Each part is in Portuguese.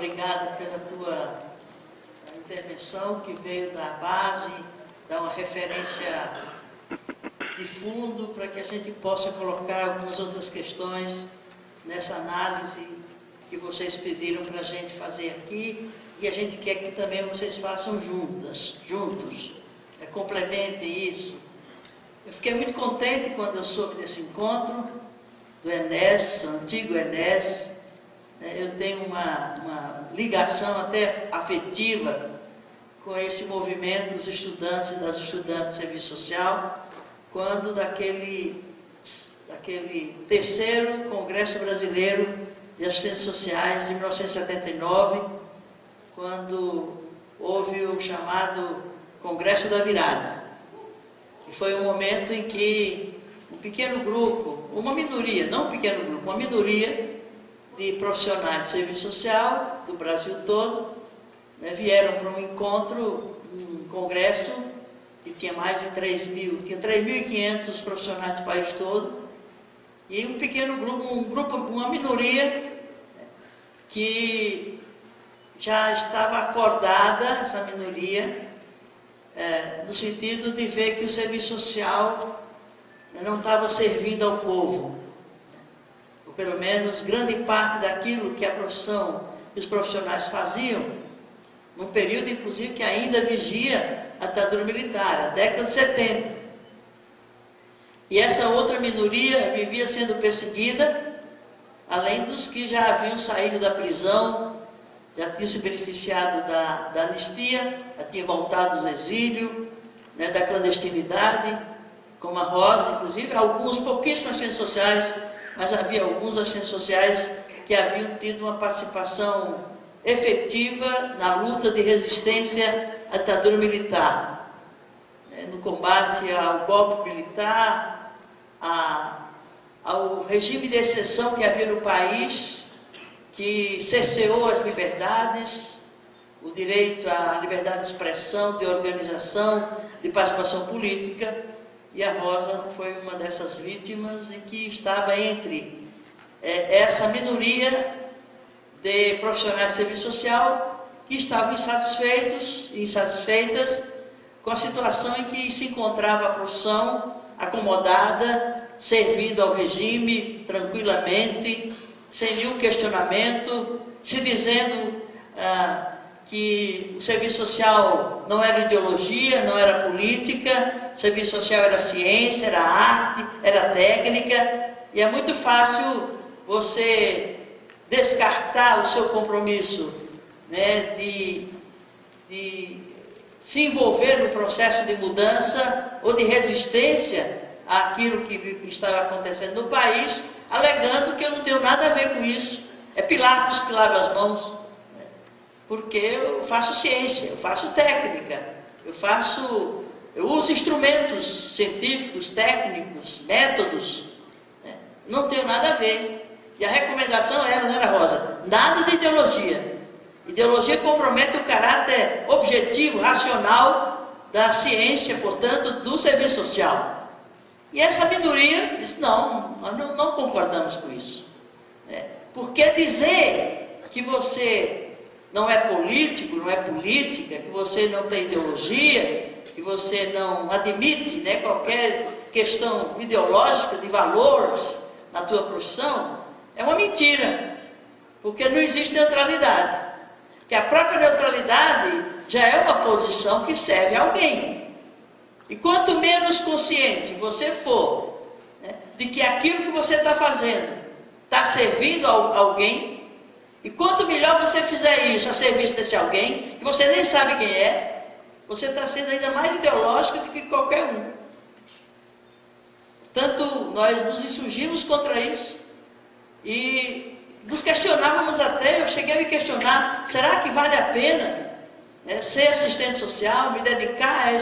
obrigada pela tua intervenção, que veio da base, dar uma referência de fundo para que a gente possa colocar algumas outras questões nessa análise que vocês pediram para a gente fazer aqui, e a gente quer que também vocês façam juntos, complementem isso. Eu fiquei muito contente quando eu soube desse encontro do ENES, antigo ENES. Eu tenho uma ligação até afetiva com esse movimento dos estudantes e das estudantes de serviço social, quando daquele terceiro Congresso Brasileiro de Assistentes Sociais, de 1979, quando houve o chamado Congresso da Virada. E foi um momento em que um pequeno grupo, uma minoria, não um pequeno grupo, uma minoria de profissionais de serviço social do Brasil todo, vieram para um encontro, um congresso, que tinha mais de 3.500 profissionais do país todo, e um pequeno grupo, uma minoria que já estava acordada, essa minoria, no sentido de ver que o serviço social não estava servindo ao povo, ou pelo menos grande parte daquilo que a profissão, que os profissionais faziam, num período inclusive que ainda vigia a ditadura militar, a década de 70. E essa outra minoria vivia sendo perseguida, além dos que já haviam saído da prisão, já tinham se beneficiado da anistia, já tinham voltado do exílio, da clandestinidade, como a Rosa, inclusive, alguns pouquíssimos assistentes sociais, mas havia alguns assistentes sociais que haviam tido uma participação efetiva na luta de resistência à ditadura militar, no combate ao golpe militar, ao regime de exceção que havia no país, que cerceou as liberdades, o direito à liberdade de expressão, de organização, de participação política, e a Rosa foi uma dessas vítimas e que estava entre essa minoria de profissionais de serviço social que estavam insatisfeitos e insatisfeitas com a situação em que se encontrava a profissão acomodada, servindo ao regime tranquilamente, sem nenhum questionamento, se dizendo que o serviço social não era ideologia, não era política, o serviço social era ciência, era arte, era técnica, e é muito fácil você descartar o seu compromisso, de se envolver no processo de mudança ou de resistência àquilo que estava acontecendo no país, alegando que eu não tenho nada a ver com isso, é Pilatos que lava as mãos, porque eu faço ciência, eu faço técnica, eu uso instrumentos científicos, técnicos, métodos, não tenho nada a ver. E a recomendação era, não era, Rosa? Nada de ideologia. Ideologia compromete o caráter objetivo, racional da ciência, portanto, do serviço social. E essa minoria disse, não, nós não concordamos com isso. Porque dizer que você não é político, não é política, que você não tem ideologia, que você não admite qualquer questão ideológica de valores na tua profissão, é uma mentira, porque não existe neutralidade. Que a própria neutralidade já é uma posição que serve a alguém. E quanto menos consciente você for de que aquilo que você está fazendo está servindo a alguém, e quanto melhor você fizer isso a serviço desse alguém, que você nem sabe quem é, você está sendo ainda mais ideológico do que qualquer um. Portanto, nós nos insurgimos contra isso e nos questionávamos até, eu cheguei a me questionar, será que vale a pena ser assistente social, me dedicar a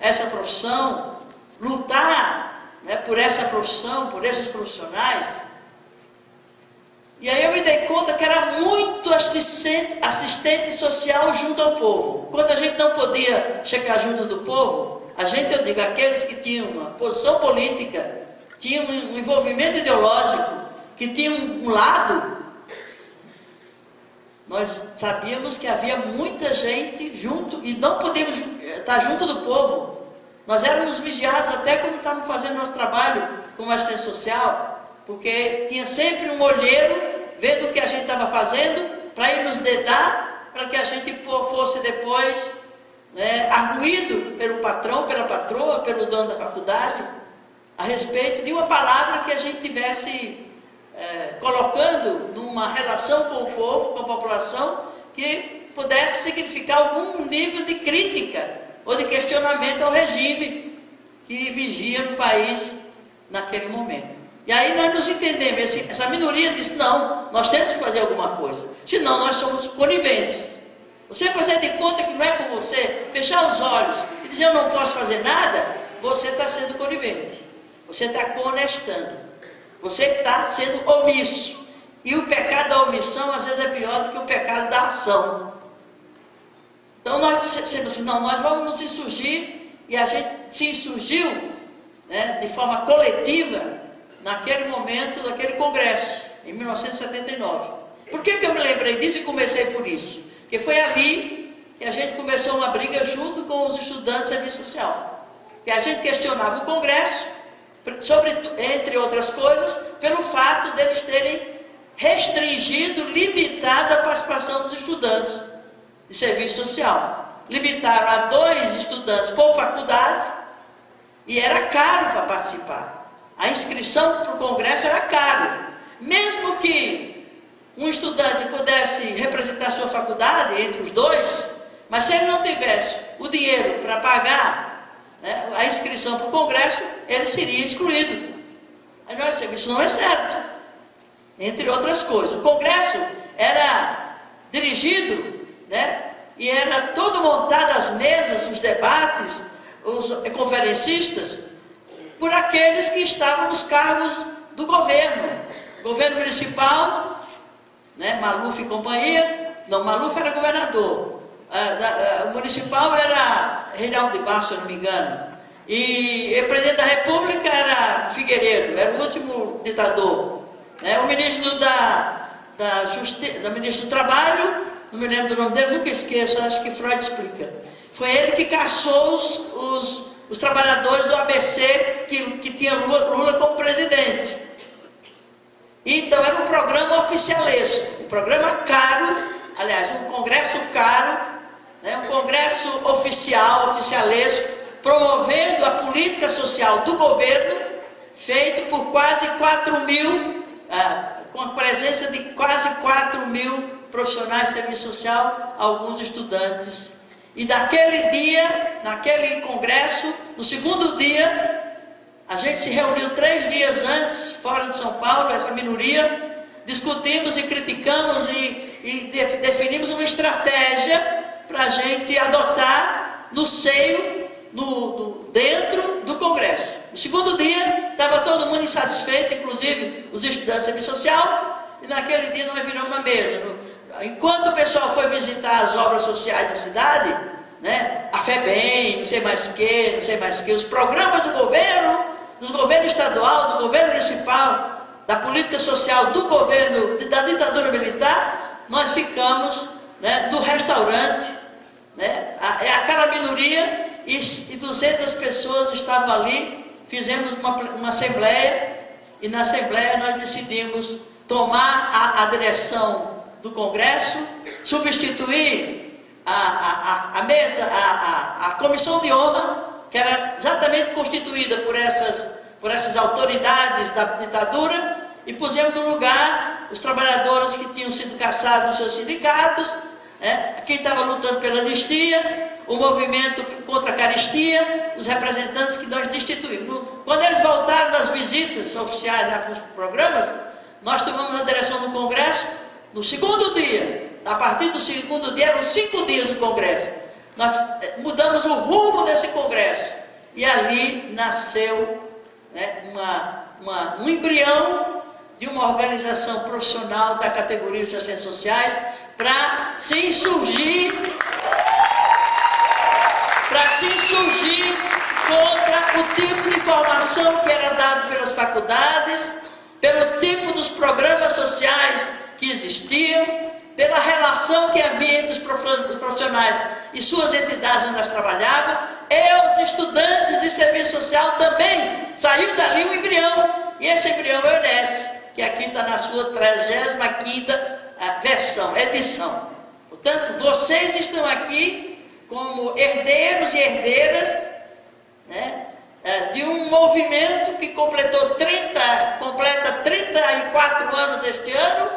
essa profissão, lutar por essa profissão, por esses profissionais? E aí eu me dei conta que era muito assistente social junto ao povo. Quando a gente não podia chegar junto do povo, eu digo, aqueles que tinham uma posição política, tinham um envolvimento ideológico, que tinham um lado, nós sabíamos que havia muita gente junto, e não podíamos estar junto do povo. Nós éramos vigiados até quando estávamos fazendo nosso trabalho como assistente social, porque tinha sempre um olheiro vendo o que a gente estava fazendo, para ir nos dedar, para que a gente fosse depois arguído pelo patrão, pela patroa, pelo dono da faculdade, a respeito de uma palavra que a gente tivesse colocando numa relação com o povo, com a população, que pudesse significar algum nível de crítica ou de questionamento ao regime que vigia no país naquele momento. E aí nós nos entendemos, essa minoria disse, não, nós temos que fazer alguma coisa, senão nós somos coniventes. Você fazer de conta que não é com você, fechar os olhos e dizer eu não posso fazer nada, você está sendo conivente, você está coonestando, você está sendo omisso. E o pecado da omissão às vezes é pior do que o pecado da ação. Então nós dissemos assim, não, nós vamos nos insurgir, e a gente se insurgiu de forma coletiva naquele momento, naquele congresso, em 1979. Por que eu me lembrei disso e comecei por isso? Porque foi ali que a gente começou uma briga junto com os estudantes de serviço social. Que a gente questionava o congresso, entre outras coisas, pelo fato deles terem restringido, limitado a participação dos estudantes de serviço social. Limitaram a 2 estudantes por faculdade e era caro para participar. A inscrição para o congresso era caro. Mesmo que um estudante pudesse representar a sua faculdade entre os 2, mas se ele não tivesse o dinheiro para pagar a inscrição para o congresso, ele seria excluído. Aí nós dissemos, isso não é certo. Entre outras coisas, o congresso era dirigido, e era todo montado as mesas, os debates, os conferencistas, por aqueles que estavam nos cargos do governo. Governo municipal, Maluf e companhia. Não, Maluf era governador. O municipal era Reinaldo de Barros, se eu não me engano. E o presidente da República era Figueiredo, era o último ditador. O ministro ministro do Trabalho, não me lembro do nome dele, nunca esqueço, acho que Freud explica. Foi ele que caçou os trabalhadores do ABC que tinha Lula como presidente. Então era um programa oficialesco, um programa caro, aliás, um congresso caro, um congresso oficialesco, promovendo a política social do governo, feito por quase 4.000, com a presença de quase 4.000 profissionais de serviço social, alguns estudantes. E daquele dia, naquele congresso, no segundo dia, a gente se reuniu 3 dias antes, fora de São Paulo, essa minoria, discutimos e criticamos e definimos uma estratégia para a gente adotar no seio, dentro do congresso. No segundo dia, estava todo mundo insatisfeito, inclusive os estudantes de serviço social, e naquele dia nós viramos a mesa. Enquanto o pessoal foi visitar as obras sociais da cidade, a FEBEM, não sei mais que, os programas do governo, dos governos estadual, do governo municipal, da política social, do governo, da ditadura militar, nós ficamos no restaurante, aquela minoria, e 200 pessoas estavam ali, fizemos uma assembleia, e na assembleia nós decidimos tomar a direção do congresso, substituir a mesa, a comissão de honra, que era exatamente constituída por essas autoridades da ditadura, e pusemos no lugar os trabalhadores que tinham sido caçados nos seus sindicatos, quem estava lutando pela anistia, o movimento contra a caristia, os representantes que nós destituímos. Quando eles voltaram das visitas oficiais para os programas, nós tomamos a direção do congresso. No segundo dia, a partir do segundo dia, eram 5 dias do congresso. Nós mudamos o rumo desse congresso. E ali nasceu um embrião de uma organização profissional da categoria dos assistentes sociais para se insurgir contra o tipo de informação que era dado pelas faculdades, pelo tipo dos programas sociais que existiam, pela relação que havia entre os profissionais e suas entidades onde elas trabalhavam, e os estudantes de serviço social também. Saiu dali um embrião, e esse embrião é o Enes, que aqui está na sua 35ª edição. Portanto, vocês estão aqui como herdeiros e herdeiras, né, de um movimento que completa 34 anos este ano,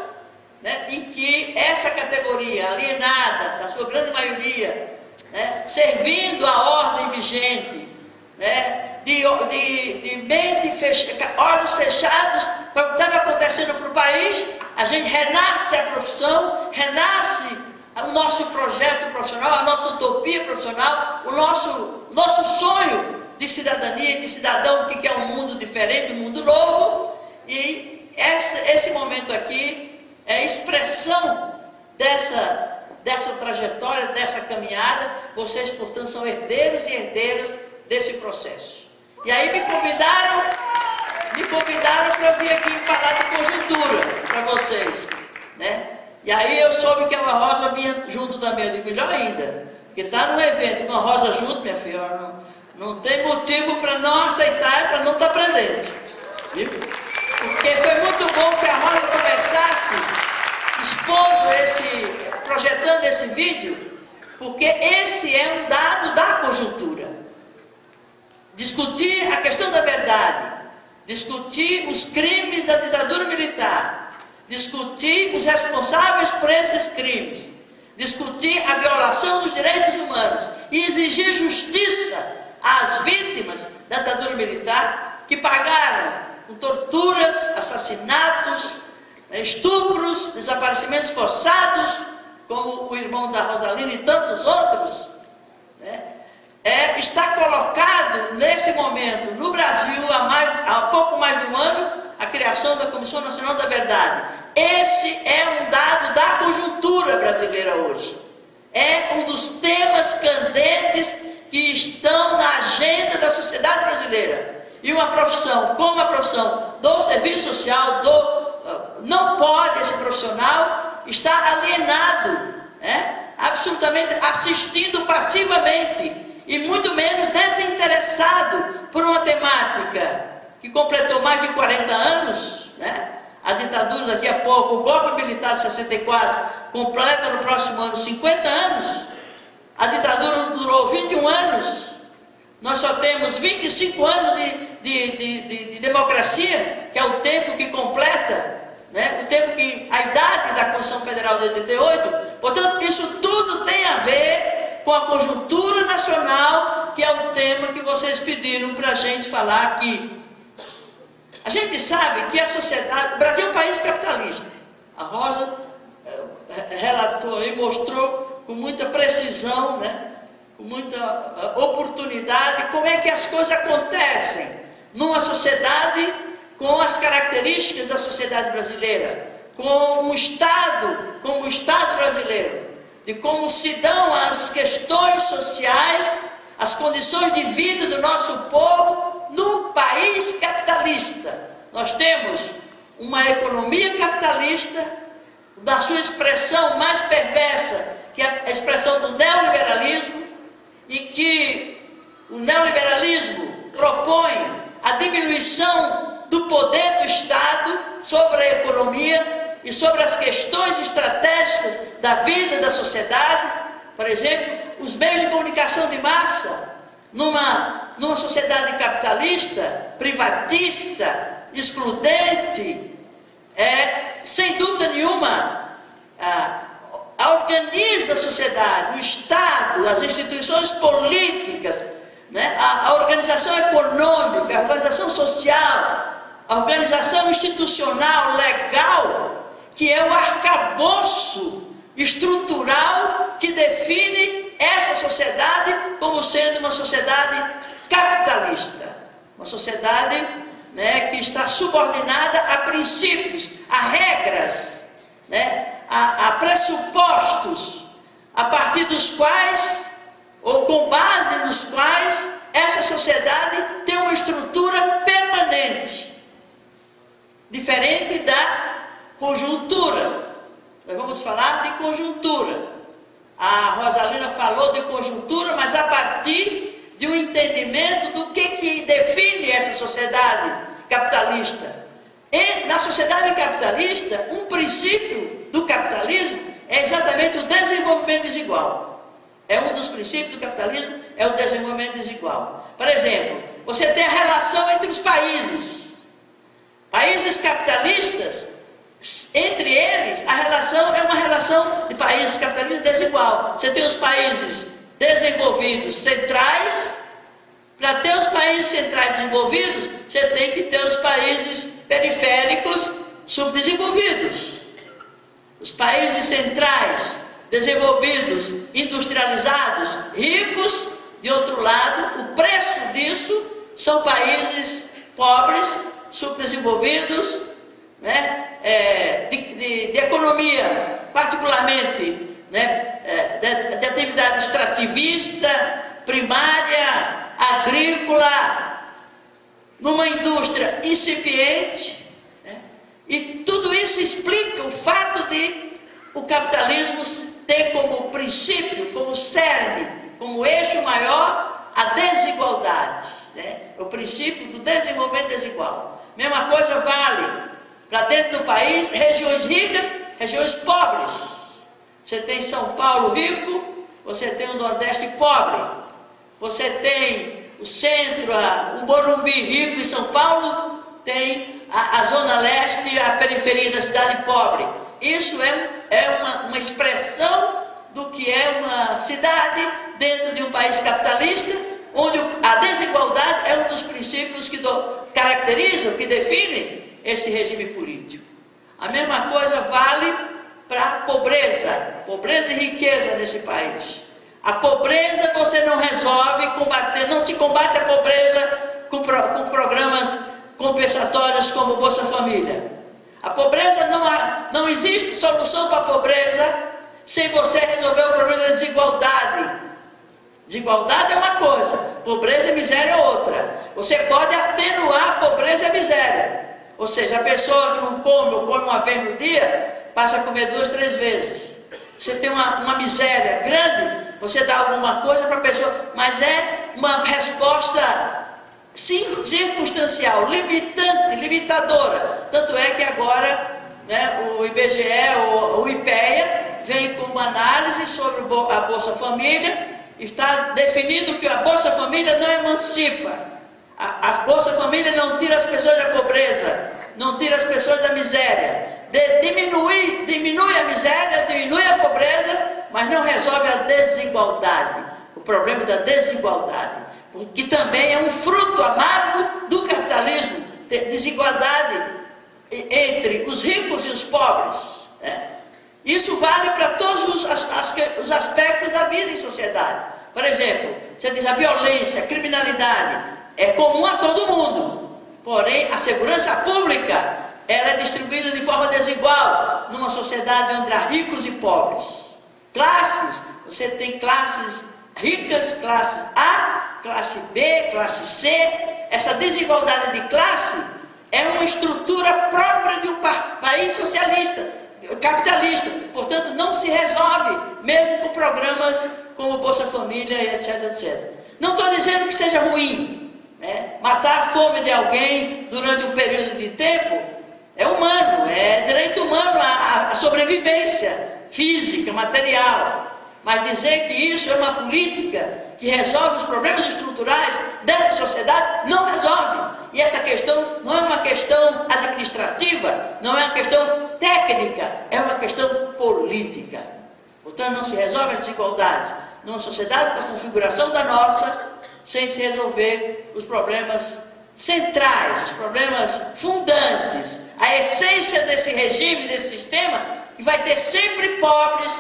né, em que essa categoria alienada, da sua grande maioria, né, servindo a ordem vigente, né, de olhos fechados para o que estava acontecendo para o país, a gente renasce a profissão, renasce o nosso projeto profissional, a nossa utopia profissional, o nosso sonho de cidadania e de cidadão que quer um mundo diferente, um mundo novo. E esse momento aqui é expressão dessa trajetória, dessa caminhada. Vocês, portanto, são herdeiros e herdeiras desse processo. E aí me convidaram para vir aqui falar de conjuntura para vocês, né? E aí eu soube que a Rosa vinha junto também. Eu digo, melhor ainda, porque está num evento com a Rosa junto, minha filha, não tem motivo para não aceitar, para não estar presente, viu? Porque foi muito bom que a Rosa começasse projetando esse vídeo, porque esse é um dado da conjuntura. Discutir a questão da verdade, discutir os crimes da ditadura militar, discutir os responsáveis por esses crimes, discutir a violação dos direitos humanos e exigir justiça às vítimas da ditadura militar que pagaram com torturas, assassinatos, estupros, desaparecimentos forçados, como o irmão da Rosalina e tantos outros, né? Está colocado nesse momento no Brasil, há pouco mais de um ano, a criação da Comissão Nacional da Verdade. Esse é um dado da conjuntura brasileira hoje. É um dos temas candentes que estão na agenda da sociedade brasileira. E uma profissão como a profissão do serviço social, não pode esse profissional estar alienado, absolutamente assistindo passivamente, e muito menos desinteressado por uma temática que completou mais de 40 anos, né? A ditadura daqui a pouco, o golpe militar de 64, completa no próximo ano 50 anos, a ditadura durou 21 anos, nós só temos 25 anos de democracia, que é o tempo que completa, né? O tempo que, a idade da Constituição Federal de 88, portanto, isso tudo tem a ver com a conjuntura nacional, que é o tema que vocês pediram para a gente falar aqui. A gente sabe que a sociedade, o Brasil é um país capitalista. A Rosa relatou e mostrou com muita precisão, né, com muita oportunidade, como é que as coisas acontecem numa sociedade com as características da sociedade brasileira, com um Estado como o Estado brasileiro, de como se dão as questões sociais, as condições de vida do nosso povo num país capitalista. Nós temos uma economia capitalista, da sua expressão mais perversa, que é a expressão do neoliberalismo, e que o neoliberalismo propõe a diminuição do poder do Estado sobre a economia e sobre as questões estratégicas da vida da sociedade. Por exemplo, os meios de comunicação de massa, numa sociedade capitalista, privatista, excludente, sem dúvida nenhuma, organiza a sociedade, o Estado, as instituições políticas, né? A organização econômica, a organização social, a organização institucional, legal, que é o arcabouço estrutural que define essa sociedade como sendo uma sociedade capitalista, uma sociedade, né, que está subordinada a princípios, a regras, né, a pressupostos, a partir dos quais, ou com base nos quais, essa sociedade tem uma estrutura permanente, diferente da conjuntura, Nós vamos falar de conjuntura. A Rosalina falou de conjuntura, mas a partir de um entendimento do que define essa sociedade capitalista. E na sociedade capitalista, um princípio do capitalismo é exatamente o desenvolvimento desigual. É um dos princípios do capitalismo, é o desenvolvimento desigual. Por exemplo, você tem a relação entre os países. Países capitalistas, entre eles, a relação é uma relação de países capitalistas desigual. Você tem os países desenvolvidos centrais. Para ter os países centrais desenvolvidos, você tem que ter os países periféricos subdesenvolvidos. Os países centrais desenvolvidos, industrializados, ricos. De outro lado, o preço disso são países pobres, subdesenvolvidos, né? De economia, particularmente, né? de atividade extrativista, primária, agrícola, numa indústria incipiente, né? E tudo isso explica o fato de o capitalismo ter como princípio, como cerne, como eixo maior, a desigualdade, né? O princípio do desenvolvimento desigual. Mesma coisa vale para dentro do país, regiões ricas, regiões pobres. Você tem São Paulo rico, você tem o Nordeste pobre, você tem o centro, o Morumbi rico em São Paulo, tem a Zona Leste, a periferia da cidade pobre. Isso é uma expressão do que é uma cidade dentro de um país capitalista, onde a desigualdade é um dos princípios que caracterizam, que definem esse regime político. A mesma coisa vale para a pobreza e riqueza nesse país. A pobreza você não resolve combater, não se combate a pobreza com programas compensatórios como Bolsa Família. A pobreza não existe solução para a pobreza sem você resolver o problema da desigualdade. Desigualdade é uma coisa, pobreza e miséria é outra. Você pode atenuar a pobreza e a miséria. Ou seja, a pessoa que não come ou come uma vez no dia, passa a comer 2, 3 vezes. Você tem uma miséria grande, você dá alguma coisa para a pessoa, mas é uma resposta circunstancial, limitadora. Tanto é que agora, né, o IBGE, o IPEA, vem com uma análise sobre a Bolsa Família, está definindo que a Bolsa Família não emancipa. A Bolsa Família não tira as pessoas da pobreza, não tira as pessoas da miséria. Diminui a miséria, diminui a pobreza, mas não resolve a desigualdade, o problema da desigualdade, que também é um fruto amargo do capitalismo, desigualdade entre os ricos e os pobres, né? Isso vale para todos os aspectos da vida em sociedade. Por exemplo, você diz a violência, a criminalidade, é comum a todo mundo, porém a segurança pública, ela é distribuída de forma desigual numa sociedade onde há ricos e pobres. Classes, você tem classes ricas, classe A, classe B, classe C. Essa desigualdade de classe é uma estrutura própria de um país socialista, capitalista. Portanto, não se resolve mesmo com programas como Bolsa Família, etc, etc. Não estou dizendo que seja ruim, né? Matar a fome de alguém durante um período de tempo é humano, é direito humano à sobrevivência física, material. Mas dizer que isso é uma política que resolve os problemas estruturais dessa sociedade, não resolve. E essa questão não é uma questão administrativa, não é uma questão técnica, é uma questão política. Portanto, não se resolve as desigualdades numa sociedade com a configuração da nossa, sem se resolver os problemas centrais, os problemas fundantes, a essência desse regime, desse sistema, que vai ter sempre pobres,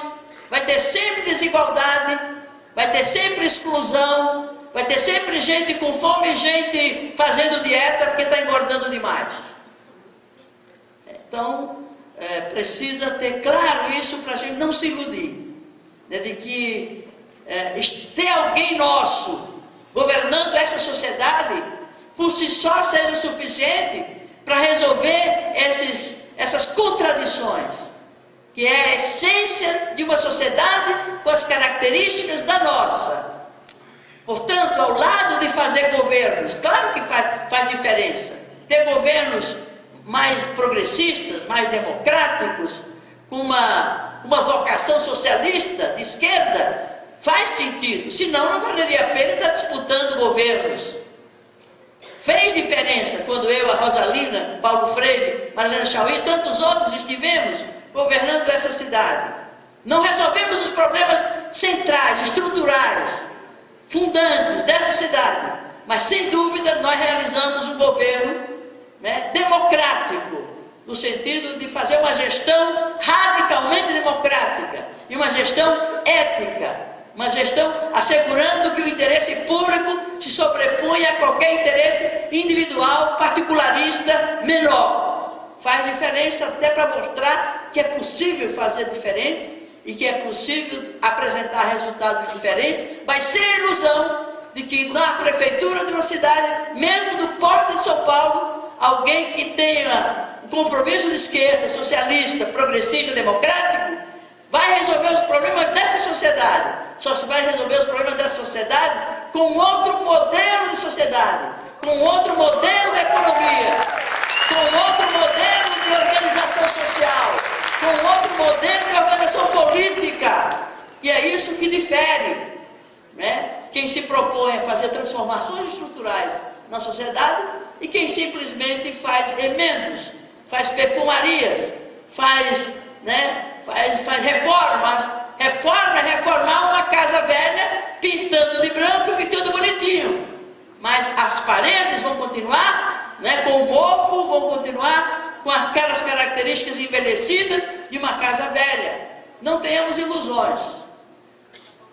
vai ter sempre desigualdade, vai ter sempre exclusão, vai ter sempre gente com fome e gente fazendo dieta porque está engordando demais. Então, precisa ter claro isso para a gente não se iludir, né, de que ter alguém nosso governando essa sociedade por si só seja suficiente para resolver essas contradições que é a essência de uma sociedade com as características da nossa. Portanto, ao lado de fazer governos, claro que faz diferença, ter governos mais progressistas, mais democráticos, com uma vocação socialista, de esquerda, faz sentido, senão não valeria a pena estar disputando governos. Fez diferença quando eu, a Rosalina, Paulo Freire, Marlene Chauí e tantos outros estivemos governando essa cidade. Não resolvemos os problemas centrais, estruturais, fundantes dessa cidade, mas sem dúvida nós realizamos um governo, né, democrático, no sentido de fazer uma gestão radicalmente democrática e uma gestão ética. Uma gestão assegurando que o interesse público se sobrepõe a qualquer interesse individual, particularista, menor. Faz diferença até para mostrar que é possível fazer diferente e que é possível apresentar resultados diferentes, mas sem a ilusão de que na prefeitura de uma cidade, mesmo do porte de São Paulo, alguém que tenha um compromisso de esquerda, socialista, progressista, democrático, vai resolver os problemas dessa sociedade. Só se vai resolver os problemas dessa sociedade com outro modelo de sociedade, com outro modelo de economia, com outro modelo de organização social, com outro modelo de organização política. E é isso que difere, né, quem se propõe a fazer transformações estruturais na sociedade e quem simplesmente faz remendos, faz perfumarias, faz reformas. Reforma é reformar uma casa velha, pintando de branco e ficando bonitinho. Mas as paredes vão continuar, né, com o mofo, vão continuar com aquelas características envelhecidas de uma casa velha. Não tenhamos ilusões.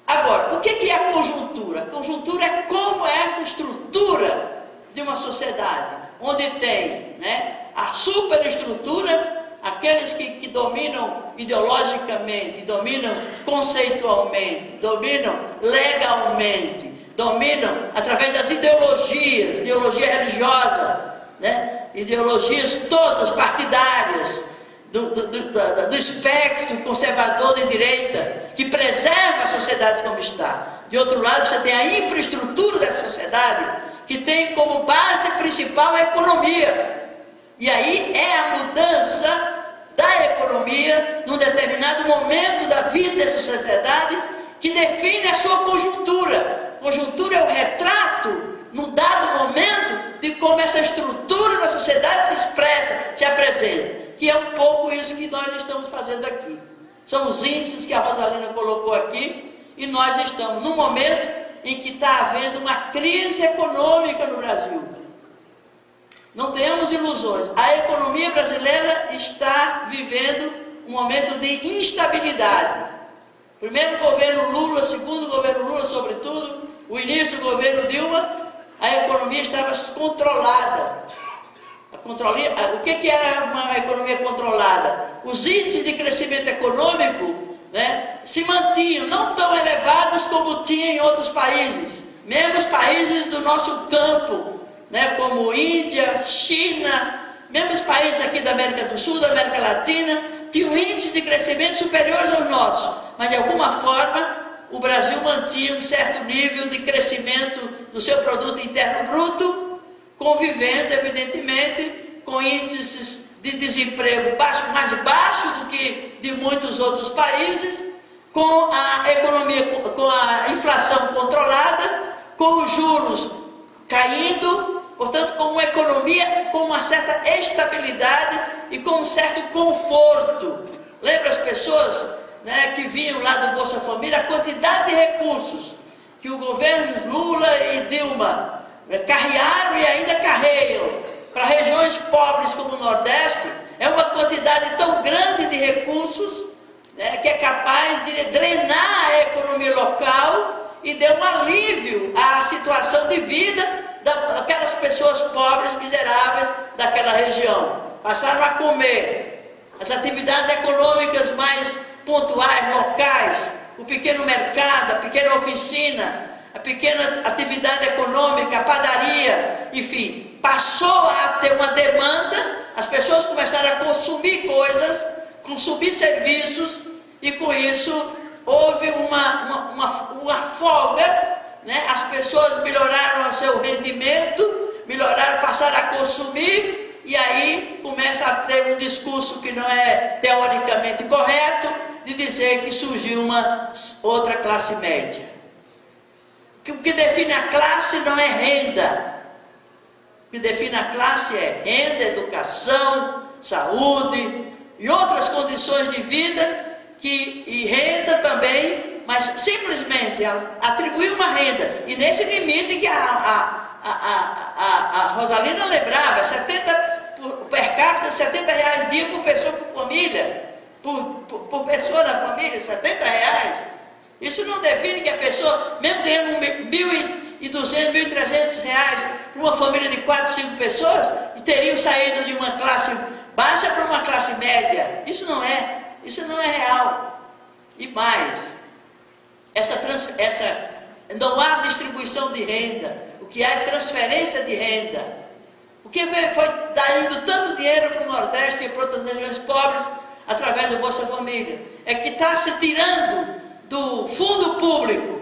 Agora, o que é a conjuntura? A conjuntura é como é essa estrutura de uma sociedade, onde tem, né, a superestrutura, aqueles que dominam ideologicamente, dominam conceitualmente, dominam legalmente, dominam através das ideologias, ideologia religiosa, né? Ideologias todas partidárias, do espectro conservador de direita, que preserva a sociedade como está. De outro lado, você tem a infraestrutura dessa sociedade, que tem como base principal a economia. E aí é a mudança da economia num determinado momento da vida dessa sociedade que define a sua conjuntura. Conjuntura é o retrato, num dado momento, de como essa estrutura da sociedade se expressa, se apresenta. Que é um pouco isso que nós estamos fazendo aqui. São os índices que a Rosalina colocou aqui, e nós estamos num momento em que está havendo uma crise econômica no Brasil. Não tenhamos ilusões. A economia brasileira está vivendo um momento de instabilidade. Primeiro governo Lula, segundo governo Lula, sobretudo, o início do governo Dilma, a economia estava controlada. O que é uma economia controlada? Os índices de crescimento econômico, né, se mantinham, não tão elevados como tinha em outros países, mesmo os países do nosso campo, né, como Índia, China, mesmo os países aqui da América do Sul, da América Latina, tinham índices de crescimento superiores aos nossos, mas de alguma forma o Brasil mantinha um certo nível de crescimento do seu produto interno bruto, convivendo evidentemente com índices de desemprego mais baixo do que de muitos outros países, com a economia, com a inflação controlada, com os juros caindo, portanto, com uma economia com uma certa estabilidade e com um certo conforto. Lembra as pessoas, né, que vinham lá do Bolsa Família, a quantidade de recursos que o governo Lula e Dilma carrearam e ainda carregam para regiões pobres como o Nordeste, é uma quantidade tão grande de recursos, né, que é capaz de drenar a economia local e dar um alívio à situação de vida daquelas pessoas pobres, miseráveis daquela região. Passaram a comer. As atividades econômicas mais pontuais, locais, o pequeno mercado, a pequena oficina, a pequena atividade econômica, a padaria, enfim, passou a ter uma demanda, as pessoas começaram a consumir coisas consumir serviços, e com isso houve uma folga, né? As pessoas melhoraram o seu rendimento, passaram a consumir, e aí começa a ter um discurso que não é teoricamente correto, de dizer que surgiu uma outra classe média. O que define a classe não é renda. O que define a classe é renda, educação, saúde e outras condições de vida, e renda também, mas simplesmente atribuir uma renda, e nesse limite que a Rosalina lembrava, per capita, R$70 dia por pessoa, por família, por pessoa na família, R$70. Isso não define que a pessoa, mesmo ganhando R$1.200, R$1.300 para uma família de 4, 5 pessoas, teriam saído de uma classe baixa para uma classe média. Isso não é real. E mais, não há distribuição de renda. O que há é transferência de renda. O que foi indo tanto dinheiro para o Nordeste e para outras regiões pobres através do Bolsa Família? É que está se tirando do fundo público,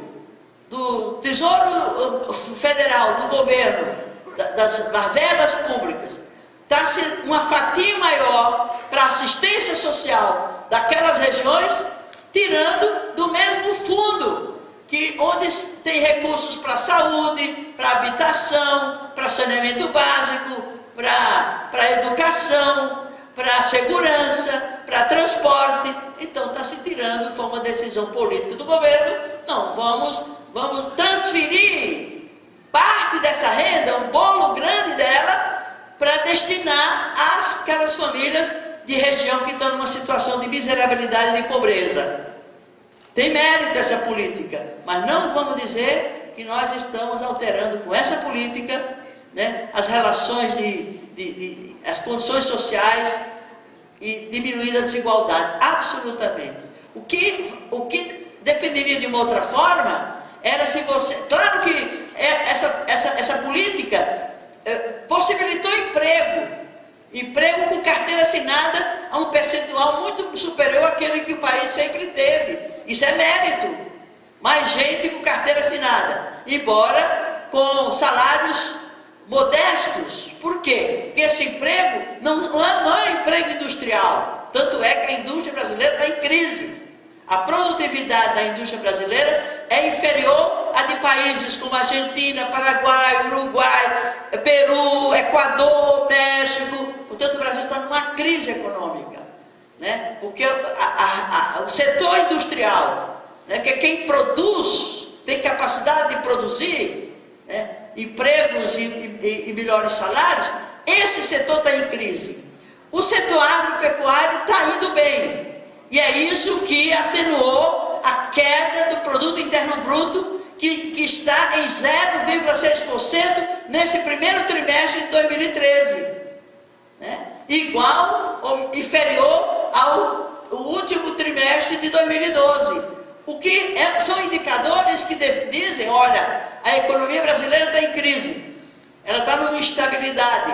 do Tesouro Federal, do governo, das verbas públicas, está-se uma fatia maior para assistência social daquelas regiões, tirando do mesmo fundo, onde tem recursos para saúde, para habitação, para saneamento básico, para educação, para segurança, para transporte. Então está se tirando, foi uma decisão política do governo. Não, vamos transferir parte dessa renda, um bolo grande dela, para destinar àquelas famílias de região que estão numa situação de miserabilidade e de pobreza. Tem mérito essa política, mas não vamos dizer que nós estamos alterando com essa política, né, as relações as condições sociais e diminuir a desigualdade. Absolutamente. O que definiria de uma outra forma era se você... Claro que essa política possibilitou emprego com carteira assinada a um percentual muito superior àquele que o país sempre teve. Isso é mérito. Mais gente com carteira assinada, embora com salários modestos. Por quê? Porque esse emprego não é emprego industrial. Tanto é que a indústria brasileira está em crise. A produtividade da indústria brasileira é inferior à de países como Argentina, Paraguai, Uruguai, Peru, Equador, México. Portanto, o Brasil está numa crise econômica, né? Porque o setor industrial, né, que é quem produz, tem capacidade de produzir, né, empregos e melhores salários, esse setor está em crise. O setor agropecuário está indo bem. E é isso que atenuou a queda do produto interno bruto, que está em 0,6% nesse primeiro trimestre de 2013. Né? Igual ou inferior ao último trimestre de 2012. O que são indicadores que dizem, olha, a economia brasileira está em crise, ela está numa instabilidade,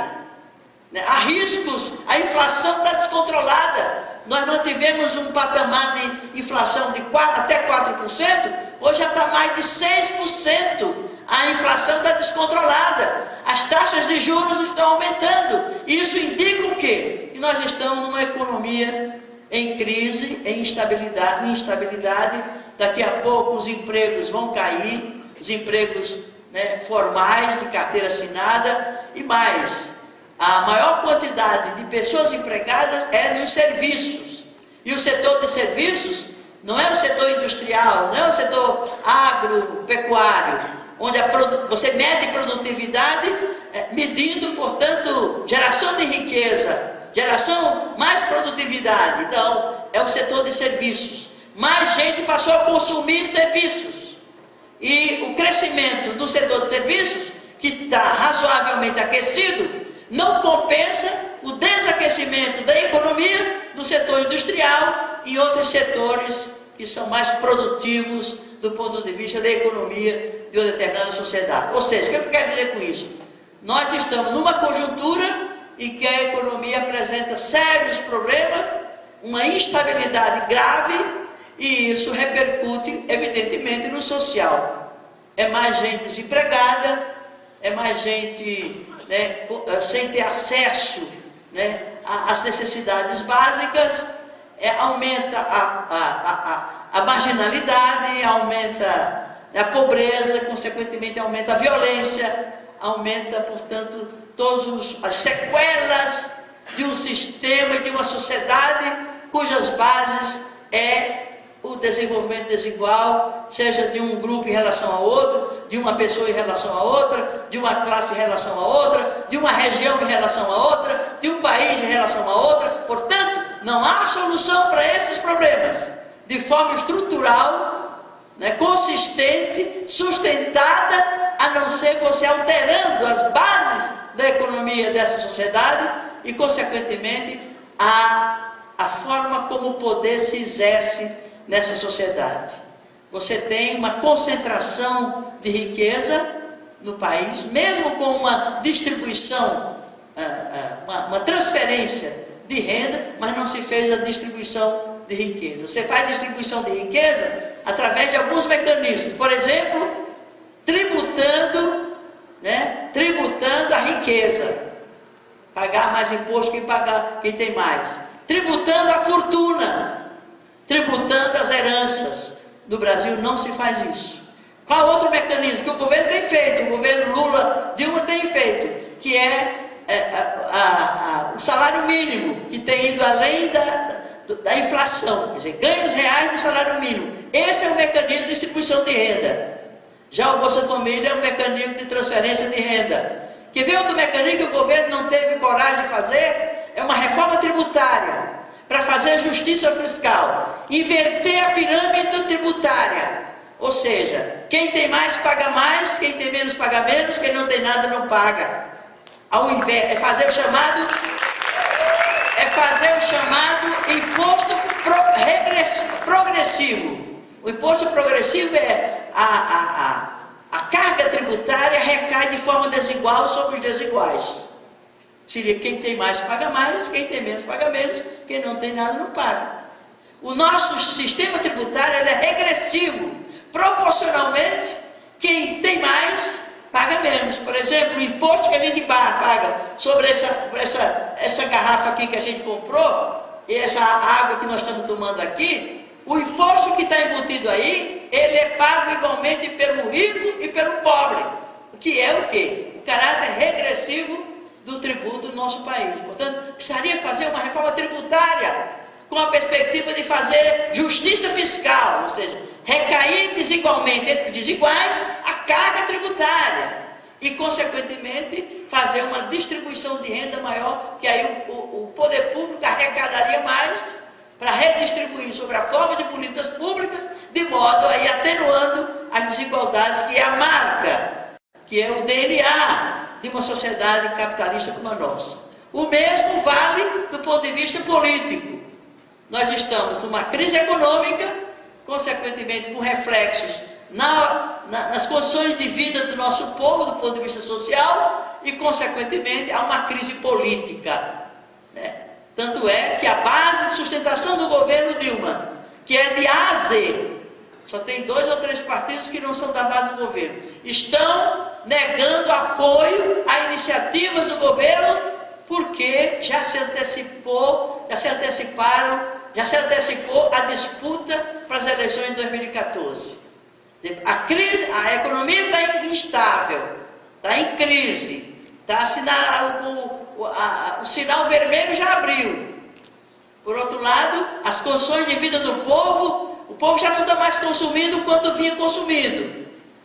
né? Há riscos, a inflação está descontrolada. Nós mantivemos um patamar de inflação de até 4%, hoje já está mais de 6%. A inflação está descontrolada, as taxas de juros estão aumentando. Isso indica o quê? Que nós estamos numa economia em crise, em instabilidade. Daqui a pouco os empregos vão cair, os empregos, né, formais, de carteira assinada, e mais. A maior quantidade de pessoas empregadas é nos serviços. E o setor de serviços não é o setor industrial, não é o setor agropecuário, onde você mede produtividade, medindo, portanto, geração de riqueza, geração mais produtividade. Então, é o setor de serviços. Mais gente passou a consumir serviços. E o crescimento do setor de serviços, que está razoavelmente aquecido, não compensa o desaquecimento da economia no setor industrial e outros setores que são mais produtivos do ponto de vista da economia de uma determinada sociedade. Ou seja, o que eu quero dizer com isso? Nós estamos numa conjuntura em que a economia apresenta sérios problemas, uma instabilidade grave e isso repercute, evidentemente, no social. É mais gente desempregada, é mais gente, né, sem ter acesso, né, às necessidades básicas, aumenta a marginalidade, aumenta a pobreza, consequentemente aumenta a violência, aumenta, portanto, todas as sequelas de um sistema e de uma sociedade cujas bases é o desenvolvimento desigual, seja de um grupo em relação a outro, de uma pessoa em relação a outra, de uma classe em relação a outra, de uma região em relação a outra, de um país em relação a outra. Portanto, não há solução para esses problemas de forma estrutural, né, consistente, sustentada, a não ser você alterando as bases da economia dessa sociedade e, consequentemente, a forma como o poder se exerce nessa sociedade. Você tem uma concentração de riqueza no país, mesmo com uma distribuição, uma transferência de renda, mas não se fez a distribuição de riqueza. Você faz distribuição de riqueza através de alguns mecanismos, por exemplo, tributando a riqueza, pagar mais imposto quem tem mais, tributando a fortuna, tributando as heranças. No Brasil não se faz isso. Qual outro mecanismo que o governo tem feito, o governo Lula, Dilma tem feito, que é o salário mínimo, que tem ido além da inflação, quer dizer, ganhos reais no salário mínimo. Esse é o mecanismo de distribuição de renda. Já o Bolsa Família é um mecanismo de transferência de renda. Quer ver outro mecanismo que o governo não teve coragem de fazer? É uma reforma tributária, para fazer justiça fiscal, inverter a pirâmide tributária, ou seja, quem tem mais paga mais, quem tem menos paga menos, quem não tem nada não paga. Ao invés, é fazer o chamado imposto progressivo. O imposto progressivo é a carga tributária recai de forma desigual sobre os desiguais. Seria quem tem mais paga mais, quem tem menos paga menos, quem não tem nada não paga. O nosso sistema tributário ele é regressivo. Proporcionalmente, quem tem mais paga menos. Por exemplo, o imposto que a gente paga sobre essa garrafa aqui que a gente comprou, e essa água que nós estamos tomando aqui, o imposto que está embutido aí, ele é pago igualmente pelo rico e pelo pobre. O que é o quê? O caráter regressivo do tributo do nosso país. Portanto, precisaria fazer uma reforma tributária com a perspectiva de fazer justiça fiscal, ou seja, recair desigualmente entre desiguais a carga tributária e, consequentemente, fazer uma distribuição de renda maior, que aí o poder público arrecadaria mais para redistribuir sobre a forma de políticas públicas, de modo a ir atenuando as desigualdades, que é a marca, que é o DNA de uma sociedade capitalista como a nossa. O mesmo vale do ponto de vista político. Nós estamos numa crise econômica, consequentemente com reflexos nas condições de vida do nosso povo, do ponto de vista social, e consequentemente há uma crise política, né? Tanto é que a base de sustentação do governo Dilma, que é de A a Z, só tem 2 ou 3 partidos que não são da base do governo, estão negando apoio a iniciativas do governo, porque já se antecipou a disputa para as eleições de 2014. A economia está instável, está em crise, o sinal vermelho já abriu. Por outro lado, as condições de vida do povo, o povo já não está mais consumindo quanto vinha consumindo.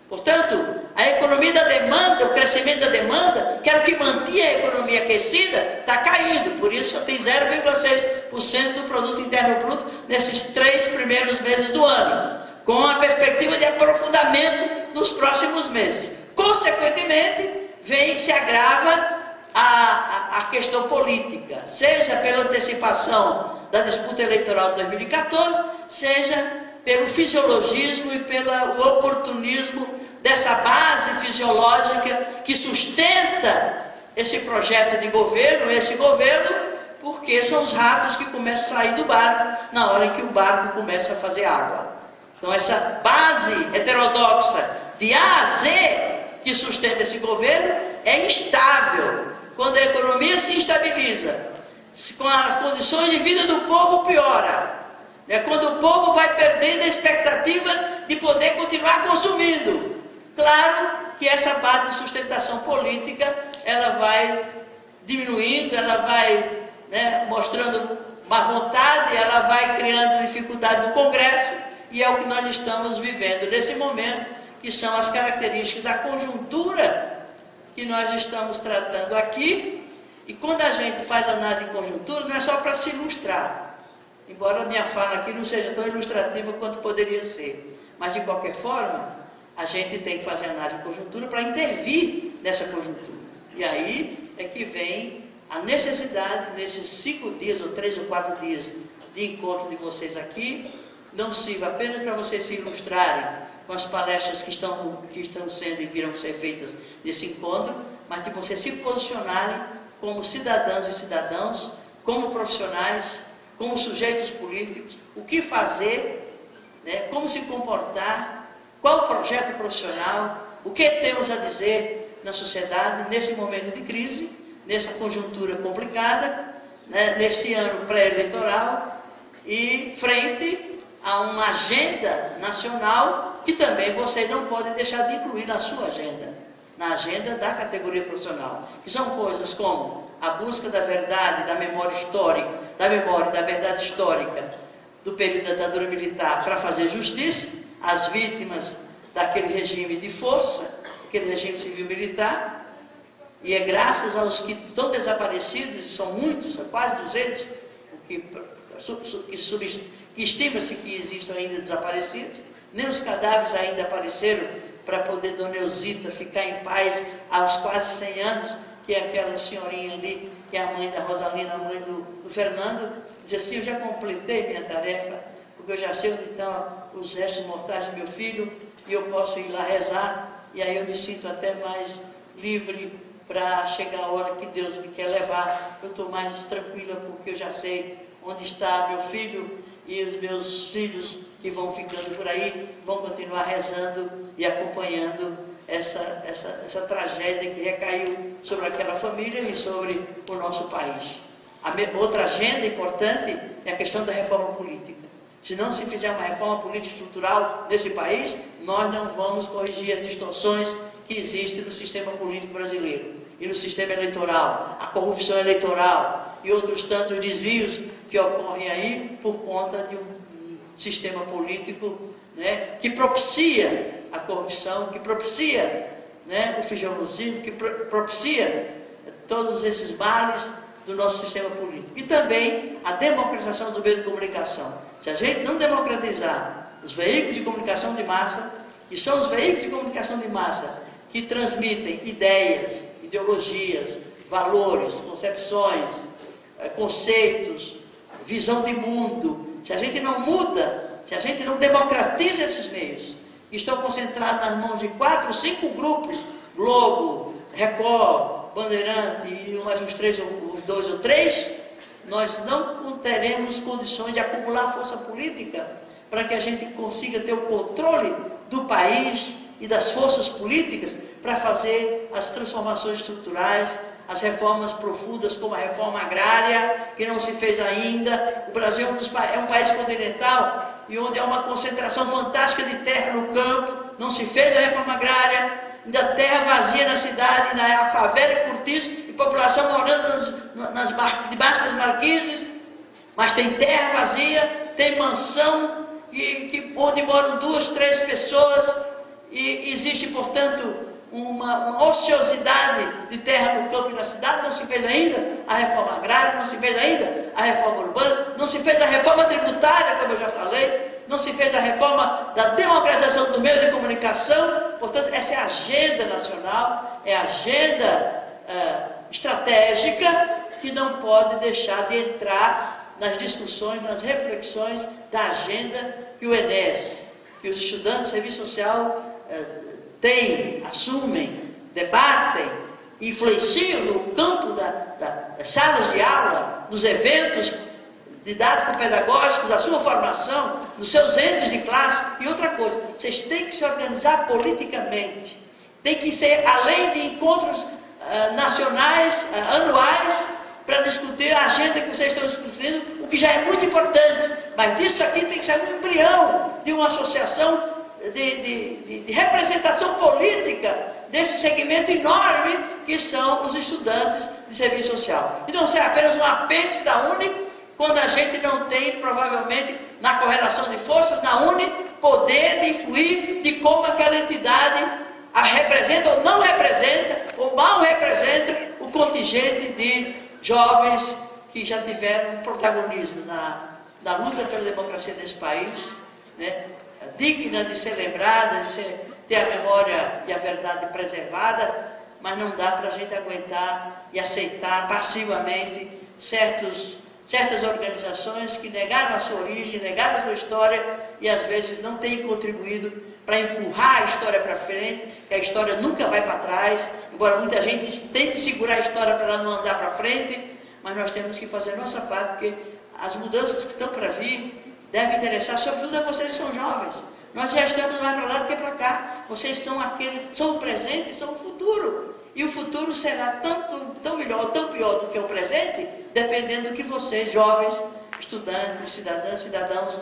Portanto, a economia da demanda, o crescimento da demanda, que era o que mantinha a economia aquecida, está caindo. Por isso, só tem 0,6% do produto interno bruto nesses 3 primeiros meses do ano, com a perspectiva de aprofundamento nos próximos meses. Consequentemente, se agrava a questão política, seja pela antecipação da disputa eleitoral de 2014, seja pelo fisiologismo e pelo oportunismo dessa base fisiológica que sustenta esse projeto de governo, porque são os ratos que começam a sair do barco na hora em que o barco começa a fazer água. Então essa base heterodoxa de A a Z que sustenta esse governo é instável. Quando a economia se instabiliza, com as condições de vida do povo piora, quando o povo vai perdendo a expectativa de poder continuar consumindo. Claro que essa base de sustentação política, ela vai diminuindo, ela vai mostrando má vontade, ela vai criando dificuldade no Congresso, e é o que nós estamos vivendo nesse momento, que são as características da conjuntura que nós estamos tratando aqui. E quando a gente faz análise de conjuntura, não é só para se ilustrar, embora a minha fala aqui não seja tão ilustrativa quanto poderia ser, mas de qualquer forma, a gente tem que fazer análise de conjuntura para intervir nessa conjuntura. E aí é que vem a necessidade, nesses 5 dias, ou 3 ou 4 dias de encontro de vocês aqui, não sirva apenas para vocês se ilustrarem com as palestras que estão sendo e virão ser feitas nesse encontro, mas de vocês se posicionarem como cidadãs e cidadãos, como profissionais, como sujeitos políticos, o que fazer, como se comportar, qual o projeto profissional, o que temos a dizer na sociedade nesse momento de crise, nessa conjuntura complicada, nesse ano pré-eleitoral e frente a uma agenda nacional que também vocês não podem deixar de incluir na sua agenda, na agenda da categoria profissional, que são coisas como a busca da verdade, da memória histórica, da memória da verdade histórica do período da ditadura militar para fazer justiça às vítimas daquele regime de força, aquele regime civil-militar, e é graças aos que estão desaparecidos, e são muitos, quase 200, que estima-se que existam ainda desaparecidos, nem os cadáveres ainda apareceram para poder Dona Eusita ficar em paz aos quase 100 anos, que é aquela senhorinha ali, que é a mãe da Rosalina, a mãe do Fernando, diz assim: eu já completei minha tarefa, porque eu já sei onde estão os restos mortais do meu filho, e eu posso ir lá rezar, e aí eu me sinto até mais livre para chegar a hora que Deus me quer levar. Eu estou mais tranquila, porque eu já sei onde está meu filho, e os meus filhos que vão ficando por aí vão continuar rezando e acompanhando essa tragédia que recaiu sobre aquela família e sobre o nosso país. Outra agenda importante é a questão da reforma política. Se não se fizer uma reforma política estrutural nesse país, nós não vamos corrigir as distorções que existem no sistema político brasileiro e no sistema eleitoral, a corrupção eleitoral e outros tantos desvios que ocorrem aí por conta de um sistema político que propicia a corrupção, que propicia o fijolusismo, que propicia todos esses males do nosso sistema político. E também a democratização do meio de comunicação. Se a gente não democratizar os veículos de comunicação de massa, que são os veículos de comunicação de massa que transmitem ideias, ideologias, valores, concepções, conceitos, visão de mundo, se a gente não muda, se a gente não democratiza esses meios, que estão concentrados nas mãos de 4 ou 5 grupos, Globo, Record, Bandeirante e mais uns 2 ou 3, nós não teremos condições de acumular força política para que a gente consiga ter o controle do país e das forças políticas para fazer as transformações estruturais, as reformas profundas, como a reforma agrária, que não se fez ainda. O Brasil é um país continental e onde há uma concentração fantástica de terra no campo, não se fez a reforma agrária, ainda terra vazia na cidade, ainda é a favela e cortiço, e população morando debaixo das marquises, mas tem terra vazia, tem mansão, onde moram 2, 3 pessoas, e existe, portanto, uma ociosidade de terra no campo e na cidade. Não se fez ainda a reforma agrária, não se fez ainda a reforma urbana, não se fez a reforma tributária, como eu já falei, não se fez a reforma da democratização do meio de comunicação. Portanto, essa é a agenda nacional, é a agenda estratégica que não pode deixar de entrar nas discussões, nas reflexões da agenda que o ENES, que os estudantes de serviço social têm, assumem, debatem, influenciam no campo das salas de aula, nos eventos didático-pedagógicos, da sua formação, nos seus entes de classe. E outra coisa, vocês têm que se organizar politicamente. Tem que ser além de encontros nacionais, anuais, para discutir a agenda que vocês estão discutindo, o que já é muito importante. Mas disso aqui tem que ser um embrião de uma associação de representação política desse segmento enorme que são os estudantes de serviço social. E não ser apenas um apêndice da UNE, quando a gente não tem, provavelmente, na correlação de forças, na UNE, poder de influir de como aquela entidade a representa ou não representa, ou mal representa o contingente de jovens que já tiveram protagonismo na luta pela democracia desse país, né? Digna de ser lembrada, de ter a memória e a verdade preservada, mas não dá para a gente aguentar e aceitar passivamente certas organizações que negaram a sua origem, negaram a sua história e às vezes não têm contribuído para empurrar a história para frente, que a história nunca vai para trás, embora muita gente tente segurar a história para ela não andar para frente, mas nós temos que fazer a nossa parte, porque as mudanças que estão para vir devem interessar sobretudo a vocês que são jovens. Nós já estamos mais para lá do que para cá. Vocês são são o presente e são o futuro. E o futuro será tão melhor ou tão pior do que o presente, dependendo do que vocês, jovens, estudantes, cidadãos,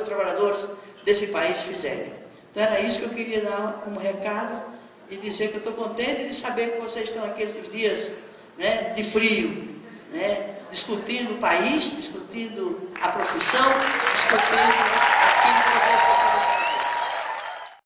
trabalhadoras desse país fizerem. Então era isso que eu queria dar como recado e dizer que eu estou contente de saber que vocês estão aqui esses dias, né, de frio, né, discutindo o país, discutindo a profissão, discutindo aquilo que vocês